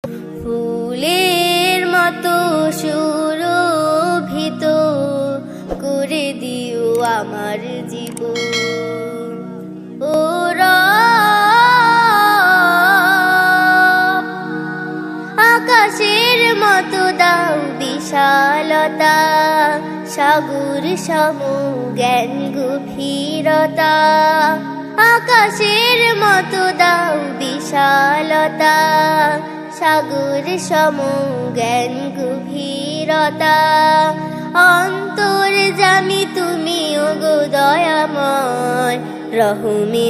ফুলের মতো সুরভিত করে দিও আমার জীবন। ও রব, আকাশের মতো দাও বিশালতা, সাগর সম জ্ঞান গভীরতা। আকাশের মতো দাও বিশালতা, সাগর সম জ্ঞান গভীরতা। অন্তর্যামী তুমি ওগো দয়াময়, রহমে